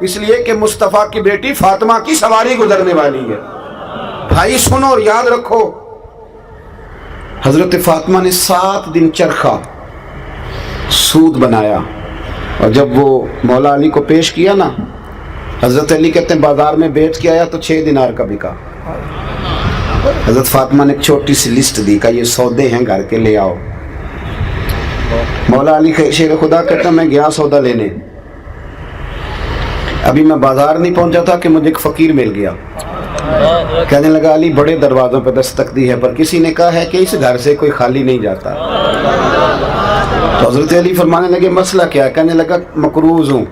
اس لیے کہ مصطفیٰ کی بیٹی فاطمہ کی سواری گزرنے والی ہے۔ بھائی سنو اور یاد رکھو، حضرت فاطمہ نے 7 دن چرخا سود بنایا، اور جب وہ مولا علی کو پیش کیا نا، حضرت علی کہتے ہیں بازار میں بیچ کے آیا تو 6 دینار کا بکا۔ حضرت فاطمہ نے ایک چھوٹی سی لسٹ دی کہ یہ سودے ہیں گھر کے، لے آؤ۔ مولا علی شیر خدا کہتا میں گیا سودا لینے، ابھی میں بازار نہیں پہنچا تھا کہ مجھے ایک فقیر مل گیا، کہنے لگا علی بڑے دروازوں پہ دستک دی ہے پر کسی نے کہا ہے کہ اس گھر سے کوئی خالی نہیں جاتا۔ تو حضرت علی فرمانے لگے مسئلہ کیا ہے؟ کہنے لگا مقروض ہوں،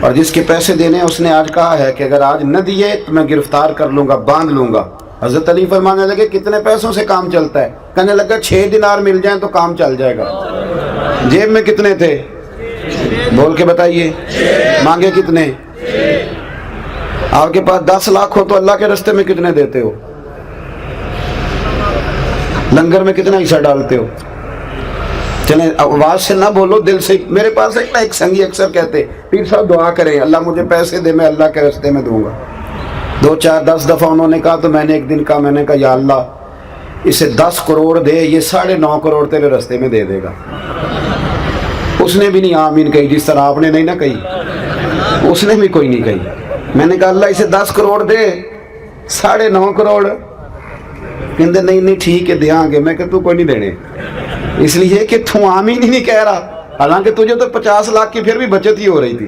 اور جس کے پیسے دینے اس نے آج کہا ہے کہ اگر آج نہ دیے تو میں گرفتار کر لوں گا، باندھ لوں گا۔ حضرت علی فرمانے لگے کتنے پیسوں سے کام چلتا ہے؟ کہنے لگا 6 دینار مل جائیں تو کام چل جائے گا۔ جیب میں کتنے تھے؟ بول کے بتائیے، مانگے کتنے؟ آپ کے پاس 10 لاکھ ہو تو اللہ کے رستے میں کتنے دیتے ہو؟ لنگر میں کتنا حصہ ڈالتے ہو؟ چلیں آواز سے نہ بولو، دل سے۔ میرے پاس ایک سنگی اکثر کہتے پیر صاحب دعا کریں اللہ مجھے پیسے دے، میں اللہ کے رستے میں دوں گا۔ 2 4 10 دفعہ انہوں نے کہا تو میں نے ایک دن کہا، میں نے کہا یا اللہ اسے 10 کروڑ دے، یہ 9.5 کروڑ تیرے رستے میں دے دے گا۔ اس نے بھی نہیں آمین کہی، جس طرح آپ نے نہیں نہ کہی، اس نے بھی کوئی نہیں کہی۔ میں نے کہا اللہ اسے 10 کروڑ دے، 9.5 کروڑ کہتے نہیں ٹھیک ہے دیاں گے۔ میں کہ تو کوئی نہیں دینے، اس لیے کہ تو آمین ہی نہیں کہہ رہا، حالانکہ تجھے تو 50 لاکھ کی پھر بھی بچت ہی ہو رہی تھی،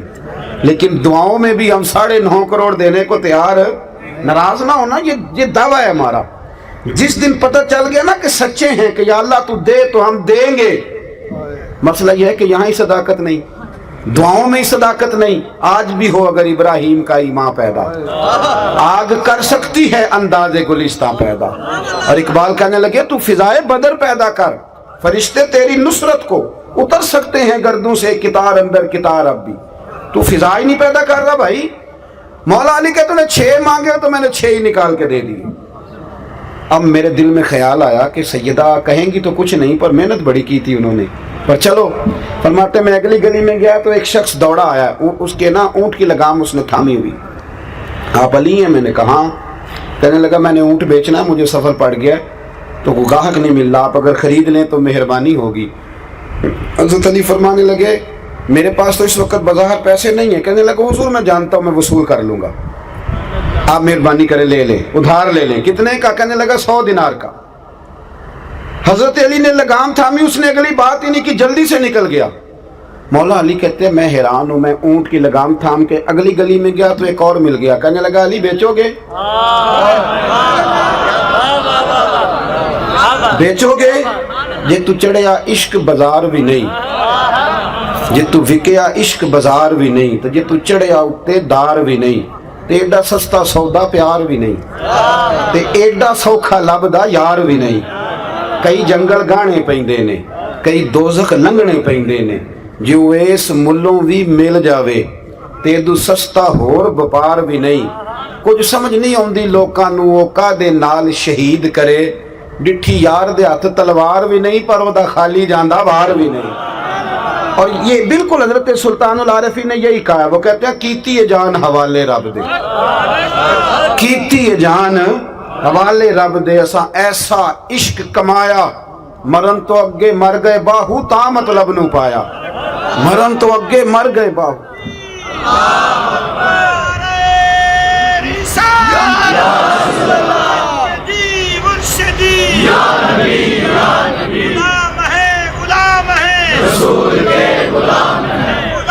لیکن دعاؤں میں بھی ہم 9.5 کروڑ دینے کو تیار۔ ناراض نہ ہونا، یہ دعویٰ ہے ہمارا۔ جس دن پتہ چل گیا نا کہ سچے ہیں کہ یا اللہ تو دے تو ہم دیں گے، مسئلہ یہ ہے کہ یہاں ہی صداقت نہیں، دعاؤں میں ہی صداقت نہیں۔ آج بھی ہو اگر ابراہیم کا ایمان پیدا، آگ کر سکتی ہے انداز گلستہ پیدا۔ اور اقبال کہنے لگے تو فضائے بدر پیدا کر، فرشتے تیری نصرت کو اتر سکتے ہیں گردوں سے کتار اندر کتار۔ اب بھی تو فضا ہی نہیں پیدا کر رہا بھائی۔ مولا علی کہتے ہیں 6 مانگے تو میں نے 6 ہی نکال کے دے دی۔ اب میرے دل میں خیال آیا کہ سیدہ کہیں گی تو کچھ نہیں، پر محنت بڑی کی تھی انہوں نے، پر چلو۔ فرماتے میں اگلی گلی میں گیا تو ایک شخص دوڑا آیا، اس کے نا اونٹ کی لگام اس نے تھامی ہوئی۔ آپ علی ہیں؟ میں نے کہا ہاں۔ کہنے لگا میں نے اونٹ بیچنا ہے، مجھے سفر پڑ گیا تو کوئی گاہک نہیں مل رہا، آپ اگر خرید لیں تو مہربانی ہوگی۔ حضرت علی فرمانے لگے میرے پاس تو اس وقت بظاہر پیسے نہیں ہیں۔ کہنے لگا حضور میں جانتا ہوں میں وصول کر لوں گا، آپ مہربانی کریں لے لیں، ادھار لے لیں۔ کتنے کا؟ کہنے لگا 100 دینار کا۔ حضرت علی نے لگام تھامی، اس نے اگلی بات ہی نہیں کی، جلدی سے نکل گیا۔ مولا علی کہتے ہیں میں حیران ہوں، میں اونٹ کی لگام تھام کے اگلی گلی میں گیا تو ایک اور مل گیا۔ کہنے لگا علی بیچو گے؟ بیچو گے؟ جے تو چڑھیا عشق بازار بھی نہیں، جے تو وکیا عشق بازار بھی نہیں، تو جے تو چڑھیا اتے دار بھی نہیں، تے ایڈا سستا سودا پیار بھی نہیں، تے ایڈا سوکھا لبدا یار بھی نہیں۔ کئی جنگل گانے پیندے نے، کئی دوزخ لنگنے پیندے نے، جو اس ملوں بھی مل جاوے تے دو سستا ہور وپار بھی نہیں۔ کچھ سمجھ نہیں آندی لوکاں نوں او کادے نال شہید کرے، ڈٹھی یار دے ہاتھ تلوار بھی نہیں پر وہ دا خالی جاندہ وار بھی نہیں۔ اور یہ بالکل حضرت سلطان العارفین نے یہی کہا ہے، وہ کہتے ہیں کیتی ہے جان حوالے رب دے، کیتی ہے جان حوالے رب دے، اساں ایسا عشق کمایا، مرن تو اگے مر گئے باہو تا مطلب نو پایا، مرن تو اگے مر گئے باہو۔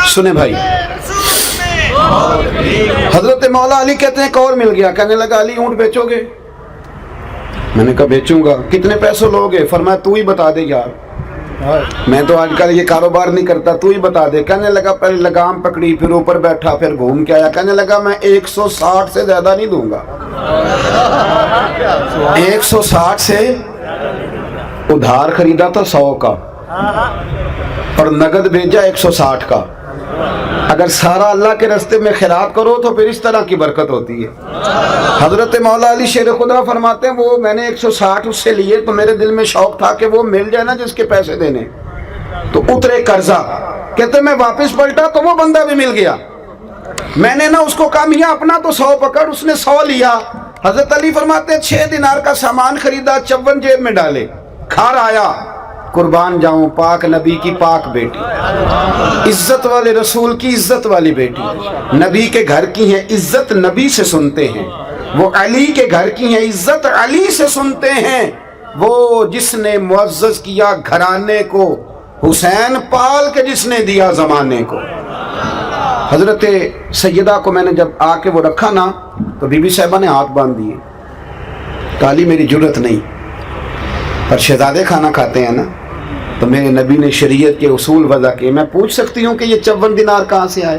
سنے بھائی، حضرت مولا علی کہتے ہیں ایک اور مل گیا۔ کہنے لگا علی اونٹ بیچو گے؟ میں نے کہا بیچوں گا۔ کتنے پیسوں لوگے؟ فرمایا تو ہی بتا دے یار، میں تو آج کل یہ کاروبار نہیں کرتا، تو ہی بتا دے۔ کہنے لگا پہلے لگام پکڑی، پھر اوپر بیٹھا، پھر گھوم کے آیا۔ کہنے لگا میں 160 سے زیادہ نہیں دوں گا، 160 سے۔ ادھار خریدا تھا 100 کا اور نگد بھیجا 160 کا۔ اگر سارا اللہ کے راستے میں خیرات کرو تو پھر اس طرح کی برکت ہوتی ہے۔ حضرت مولا علی شیر خدا فرماتے ہیں وہ میں نے 160 اس سے لیے تو میرے دل میں شوق تھا کہ وہ مل جائے نا جس کے پیسے دینے، تو اترے قرضہ۔ کہتے میں واپس پلٹا تو وہ بندہ بھی مل گیا۔ میں نے نا اس کو کہا میاں اپنا تو 100 پکڑ، اس نے 100 لیا۔ حضرت علی فرماتے ہیں 6 دینار کا سامان خریدا، 54 جیب میں ڈالے، گھر آیا، قربان جاؤں پاک نبی کی پاک بیٹی، عزت والے رسول کی عزت والی بیٹی، نبی کے گھر کی ہیں، عزت نبی سے سنتے ہیں، وہ علی کے گھر کی ہیں، عزت علی سے سنتے ہیں، وہ جس نے معزز کیا گھرانے کو، حسین پال کے جس نے دیا زمانے کو۔ حضرت سیدہ کو میں نے جب آ کے وہ رکھا نا تو بی بی صاحبہ نے ہاتھ باندھ دیے، کالی میری جرت نہیں، پر شہزادے کھانا کھاتے ہیں نا، تو میرے نبی نے شریعت کے اصول وضع کیے، میں پوچھ سکتی ہوں کہ یہ 54 دینار کہاں سے آئے؟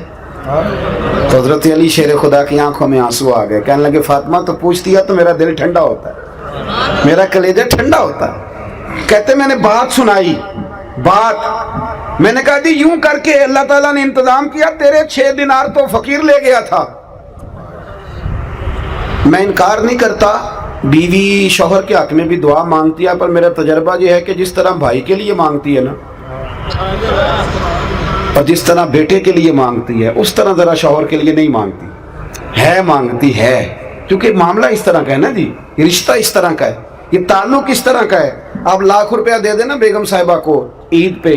تو حضرت علی شیر خدا کی آنکھوں میں آنسو آ گئے، کہنے لگے فاطمہ تو پوچھتی ہے تو میرا دل ٹھنڈا ہوتا ہے، میرا کلیجہ ٹھنڈا ہوتا ہے۔ کہتے میں نے بات سنائی، بات میں نے کہا جی یوں کر کے اللہ تعالیٰ نے انتظام کیا، تیرے 6 دینار تو فقیر لے گیا تھا۔ میں انکار نہیں کرتا، بیوی شوہر کے حق میں بھی دعا مانگتی ہے، پر میرا تجربہ یہ ہے کہ جس طرح بھائی کے لیے مانگتی ہے نا اور جس طرح بیٹے کے لیے مانگتی ہے اس طرح ذرا شوہر کے لیے نہیں مانگتی ہے، مانگتی ہے، کیونکہ معاملہ اس طرح کا ہے نا جی، رشتہ اس طرح کا ہے، یہ تعلق اس طرح کا ہے۔ آپ لاکھ روپیہ دے دینا بیگم صاحبہ کو عید پہ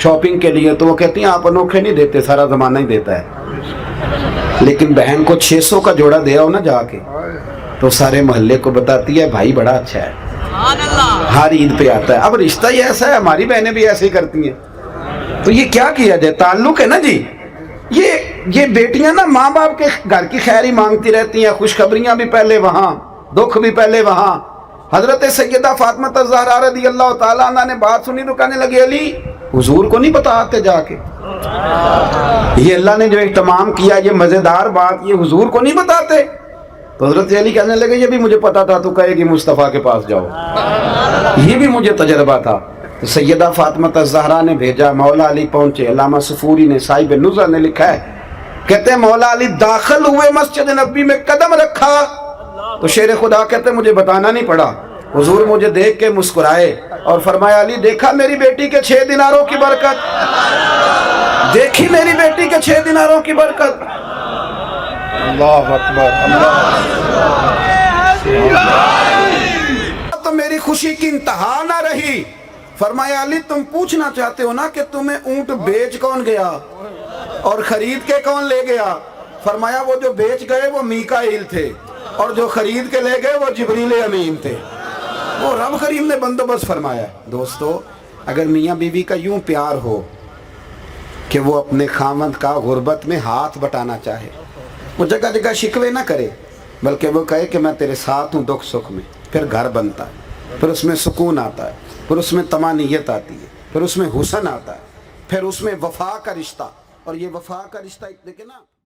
شاپنگ کے لیے تو وہ کہتی ہیں آپ انوکھے نہیں دیتے، سارا زمانہ ہی دیتا ہے، لیکن بہن کو 600 کا جوڑا دے آؤ نا جا کے تو سارے محلے کو بتاتی ہے بھائی بڑا اچھا ہے، ہر عید پہ آتا ہے۔ اب رشتہ ہی ایسا ہے، ہماری بہنیں بھی ایسے ہی کرتی ہیں، تو یہ کیا کیا جائے، تعلق ہے نا جی۔ یہ بیٹیاں نا ماں باپ کے گھر کی خیر ہی مانگتی رہتی ہیں، خوشخبریاں بھی پہلے وہاں، دکھ بھی پہلے وہاں۔ حضرت سیدہ فاطمہ الزہرا رضی اللہ تعالیٰ عنہ نے بات سنی تو کہنے لگی علی حضور کو نہیں بتاتے جا کے، یہ اللہ نے جو اہتمام کیا، یہ مزیدار بات، یہ حضور کو نہیں بتاتے؟ تو حضرت علی کہنے لگے یہ بھی مجھے پتا تھا، تو کہے گی مصطفیٰ کے پاس جاؤ، یہ بھی مجھے تجربہ تھا۔ تو سیدہ فاطمہ الزہرا نے بھیجا، مولا علی پہنچے، علامہ صفوری نے، صاحب نزہہ نے لکھا ہے، کہتے ہیں مولا علی داخل ہوئے مسجد نبی میں، قدم رکھا تو شیر خدا کہتے ہیں مجھے بتانا نہیں پڑا، حضور مجھے دیکھ کے مسکرائے اور فرمایا علی دیکھا میری بیٹی کے 6 دیناروں کی برکت، دیکھی میری بیٹی کے 6 دیناروں کی برکت۔ اللہ اکبر، تو میری خوشی کی انتہا نہ رہی۔ فرمایا علی تم پوچھنا چاہتے ہو نا کہ تمہیں اونٹ بیچ کون گیا اور خرید کے کون لے گیا؟ فرمایا وہ جو بیچ گئے وہ میکائیل تھے اور جو خرید کے لے گئے وہ جبریل امین تھے، وہ رب کریم نے بندوبست فرمایا۔ دوستو اگر میاں بیوی کا یوں پیار ہو کہ وہ اپنے خاوند کا غربت میں ہاتھ بٹانا چاہے، وہ جگہ جگہ شکوے نہ کرے، بلکہ وہ کہے کہ میں تیرے ساتھ ہوں دکھ سکھ میں، پھر گھر بنتا ہے، پھر اس میں سکون آتا ہے، پھر اس میں طمانینت آتی ہے، پھر اس میں حسن آتا ہے، پھر اس میں وفا کا رشتہ، اور یہ وفا کا رشتہ دیکھیں نا۔